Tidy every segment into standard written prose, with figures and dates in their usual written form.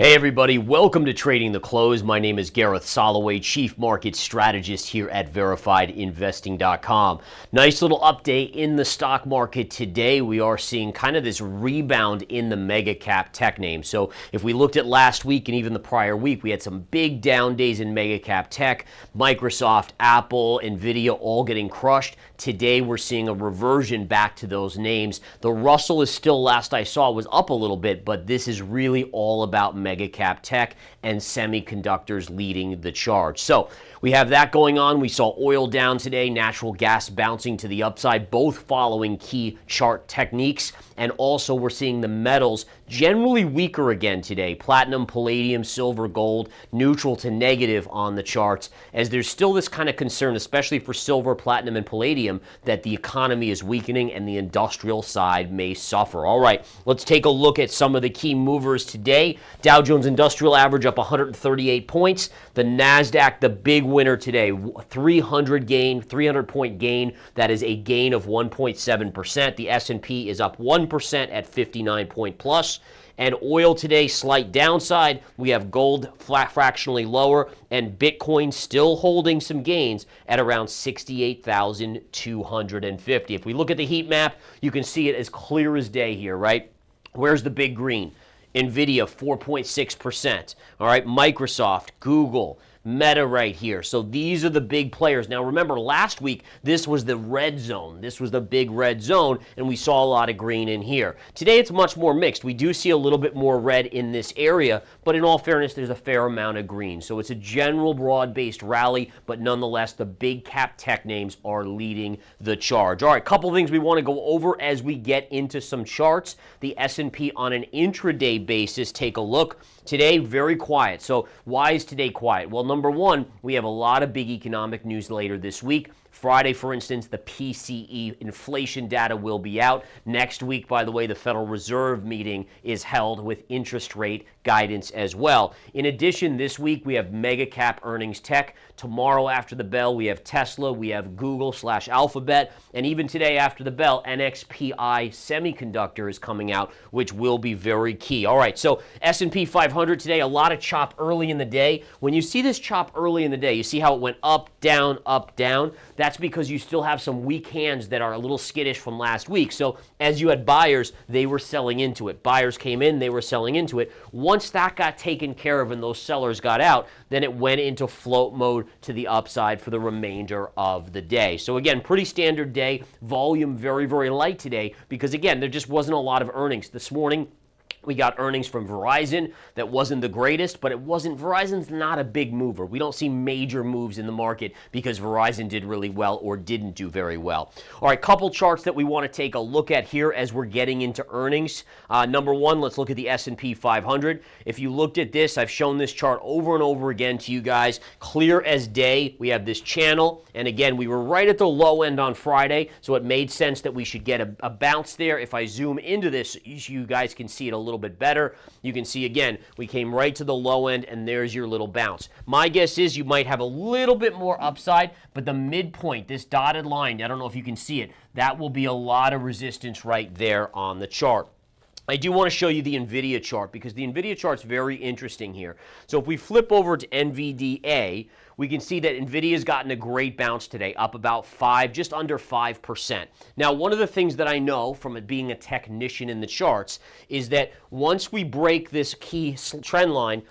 Hey everybody, welcome to Trading the Close. My name is Gareth Soloway, Chief Market Strategist here at VerifiedInvesting.com. Nice little update in the stock market today. We are seeing kind of this rebound in the mega cap tech names. So if we looked at last week and even the prior week, we had some big down days in mega cap tech. Microsoft, Apple, Nvidia all getting crushed. Today we're seeing a reversion back to those names. The Russell is still, last I saw, was up a little bit, but this is really all about mega cap tech and semiconductors leading the charge. So we have that going on. We saw oil down today, natural gas bouncing to the upside, both following key chart techniques. And also we're seeing the metals generally weaker again today. Platinum, palladium, silver, gold, neutral to negative on the charts, as there's still this kind of concern, especially for silver, platinum, and palladium, that the economy is weakening and the industrial side may suffer. All right, let's take a look at some of the key movers today. Dow Jones Industrial Average up 138 points. The NASDAQ, the big winner today, 300 point gain. That is a gain of 1.7%. The S&P is up 1% at 59 point plus. And oil today, slight downside. We have gold flat fractionally lower, and Bitcoin still holding some gains at around 68,250. If we look at the heat map, you can see it as clear as day here, right? Where's the big green? Nvidia, 4.6%. All right, Microsoft, Google, Meta right here. So these are the big players. Now remember, last week, this was the red zone. This was the big red zone, and we saw a lot of green in here. Today, it's much more mixed. We do see a little bit more red in this area, but in all fairness, there's a fair amount of green. So it's a general broad-based rally, but nonetheless, the big cap tech names are leading the charge. All right, couple things we want to go over as we get into some charts. The S&P on an intraday basis, take a look. Today, very quiet. So why is today quiet? Well, number one, we have a lot of big economic news later this week. Friday, for instance, the PCE inflation data will be out. Next week, by the way, the Federal Reserve meeting is held with interest rate guidance as well. In addition, this week we have mega cap earnings tech. Tomorrow after the bell, we have Tesla, we have Google/Alphabet, and even today after the bell, NXPI Semiconductor is coming out, which will be very key. All right, so S&P 500 today, a lot of chop early in the day. When you see this chop early in the day, you see how it went up, down, up, down. That's because you still have some weak hands that are a little skittish from last week. So as you had buyers, they were selling into it. Buyers came in, they were selling into it. Once that got taken care of and those sellers got out, then it went into float mode to the upside for the remainder of the day. So again, pretty standard day. Volume very, very light today because, again, there just wasn't a lot of earnings. This morning, we got earnings from Verizon that wasn't the greatest, but Verizon's not a big mover. We don't see major moves in the market because Verizon did really well or didn't do very well. All right, couple charts that we want to take a look at here as we're getting into earnings. Number one, let's look at the S&P 500. If you looked at this, I've shown this chart over and over again to you guys. Clear as day, we have this channel, and again, we were right at the low end on Friday, so it made sense that we should get a bounce there. If I zoom into this, you guys can see it a little bit better. You can see, again, we came right to the low end, and there's your little bounce. My guess is you might have a little bit more upside, but the midpoint, this dotted line, I don't know if you can see it, that will be a lot of resistance right there on the chart. I do want to show you the Nvidia chart because the Nvidia chart's very interesting here. So if we flip over to NVDA, we can see that Nvidia's gotten a great bounce today, up about just under 5%. Now, one of the things that I know from it being a technician in the charts is that once we break this key trend line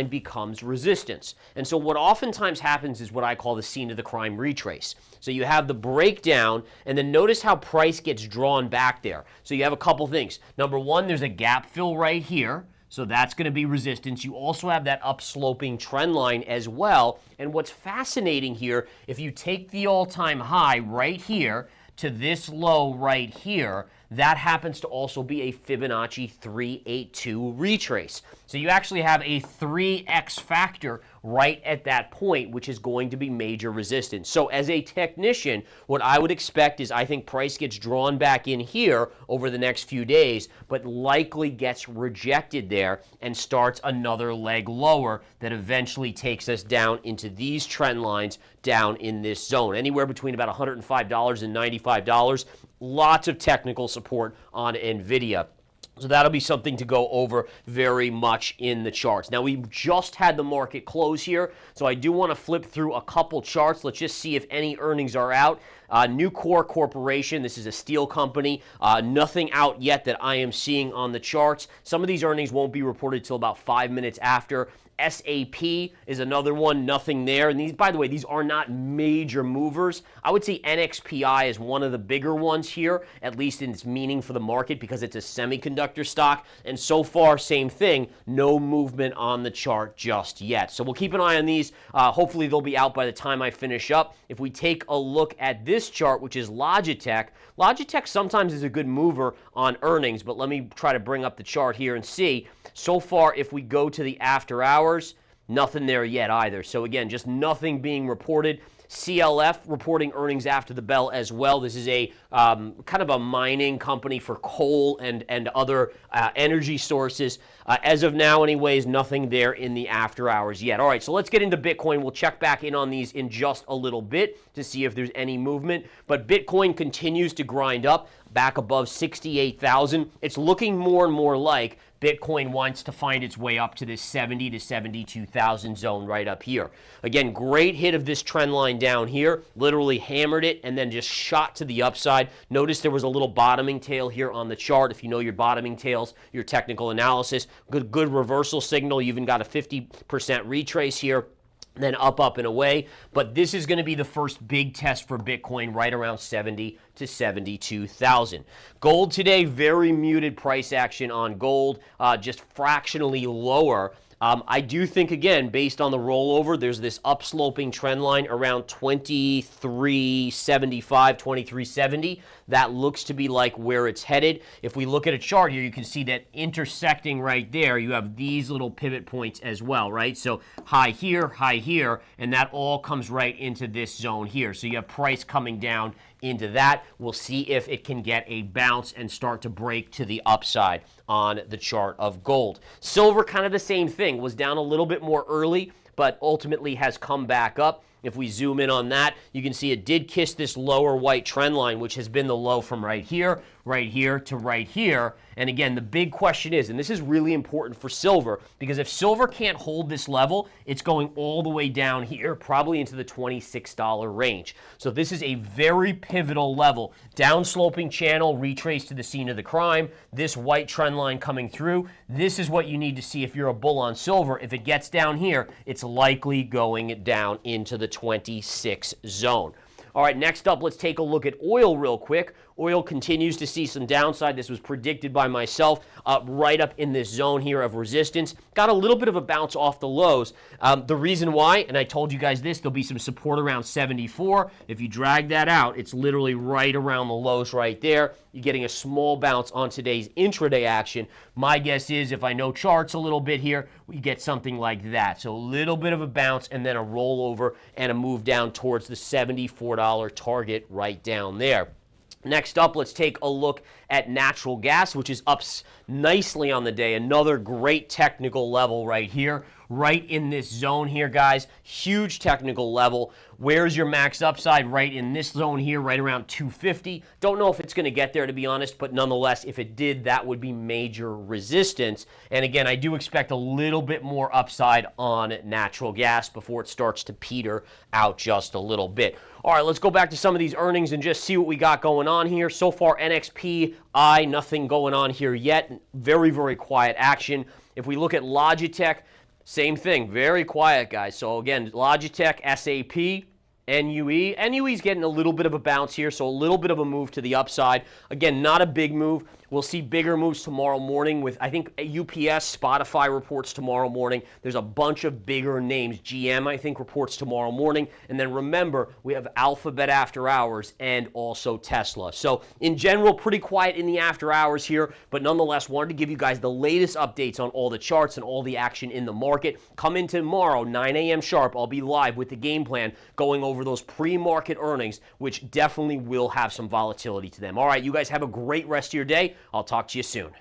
becomes resistance. And so what oftentimes happens is what I call the scene of the crime retrace. So you have the breakdown, and then notice how price gets drawn back there. So you have a couple things. Number one, there's a gap fill right here. So that's going to be resistance. You also have that upsloping trend line as well. And what's fascinating here, if you take the all-time high right here to this low right here, that happens to also be a Fibonacci 382 retrace. So you actually have a 3x factor right at that point, which is going to be major resistance. So as a technician, what I would expect is I think price gets drawn back in here over the next few days, but likely gets rejected there and starts another leg lower that eventually takes us down into these trend lines down in this zone, anywhere between about $105 and $95. Lots of technical support on Nvidia. So that'll be something to go over very much in the charts. Now, we just had the market close here, so I do want to flip through a couple charts. Let's just see if any earnings are out. Nucor Corporation, this is a steel company. Nothing out yet that I am seeing on the charts. Some of these earnings won't be reported till about 5 minutes after. SAP is another one, nothing there. And these, by the way, these are not major movers. I would say NXPI is one of the bigger ones here, at least in its meaning for the market, because it's a semiconductor stock. And so far, same thing, no movement on the chart just yet. So we'll keep an eye on these. Hopefully they'll be out by the time I finish up. If we take a look at this chart, which is Logitech, Logitech sometimes is a good mover on earnings, but let me try to bring up the chart here and see. So far, if we go to the after hours, nothing there yet either. So again, just nothing being reported. CLF reporting earnings after the bell as well. This is a kind of a mining company for coal and other energy sources. As of now, anyways, nothing there in the after hours yet. All right, so let's get into Bitcoin. We'll check back in on these in just a little bit to see if there's any movement. But Bitcoin continues to grind up back above 68,000. It's looking more and more like Bitcoin wants to find its way up to this 70 to 72,000 zone right up here. Again, great hit of this trend line down here, literally hammered it and then just shot to the upside. Notice there was a little bottoming tail here on the chart. If you know your bottoming tails, your technical analysis, good reversal signal. You even got a 50% retrace here. Then up and away. But this is going to be the first big test for Bitcoin right around 70 to 72,000. Gold today, very muted price action on gold, just fractionally lower. I do think, again, based on the rollover, there's this upsloping trend line around 2375, 2370. That looks to be like where it's headed. If we look at a chart here, you can see that intersecting right there, you have these little pivot points as well, right? So high here, and that all comes right into this zone here. So you have price coming down into that. We'll see if it can get a bounce and start to break to the upside on the chart of gold. Silver, kind of the same thing, was down a little bit more early, but ultimately has come back up. If we zoom in on that, you can see it did kiss this lower white trend line, which has been the low from right here to right here. And again, the big question is, and this is really important for silver, because if silver can't hold this level, it's going all the way down here, probably into the $26 range. So this is a very pivotal level. Downsloping channel, retrace to the scene of the crime, this white trend line coming through. This is what you need to see if you're a bull on silver. If it gets down here, it's likely going down into the 26 zone. All right, next up, let's take a look at oil real quick. Oil continues to see some downside. This was predicted by myself, right up in this zone here of resistance. Got a little bit of a bounce off the lows. The reason why, and I told you guys this, there'll be some support around 74. If you drag that out, it's literally right around the lows right there. You're getting a small bounce on today's intraday action. My guess is, if I know charts a little bit here, we get something like that. So a little bit of a bounce and then a rollover and a move down towards the $74 target right down there. Next up, let's take a look at natural gas, which is up nicely on the day. Another great technical level right here, right in this zone here, guys. Huge technical level. Where's your max upside? Right in this zone here, right around 250. Don't know if it's going to get there, to be honest, but nonetheless, if it did, that would be major resistance. And again, I do expect a little bit more upside on natural gas before it starts to peter out just a little bit. All right, let's go back to some of these earnings and just see what we got going on here. So far, NXPI, nothing going on here yet. Very, very quiet action. If we look at Logitech, same thing, very quiet, guys. So again, Logitech, SAP, NUE. NUE's getting a little bit of a bounce here, so a little bit of a move to the upside. Again, not a big move. We'll see bigger moves tomorrow morning with, I think, UPS, Spotify reports tomorrow morning. There's a bunch of bigger names. GM, I think, reports tomorrow morning. And then remember, we have Alphabet after hours and also Tesla. So in general, pretty quiet in the after hours here, but nonetheless, wanted to give you guys the latest updates on all the charts and all the action in the market. Come in tomorrow, 9 a.m. sharp. I'll be live with the game plan going over those pre-market earnings, which definitely will have some volatility to them. All right, you guys have a great rest of your day. I'll talk to you soon.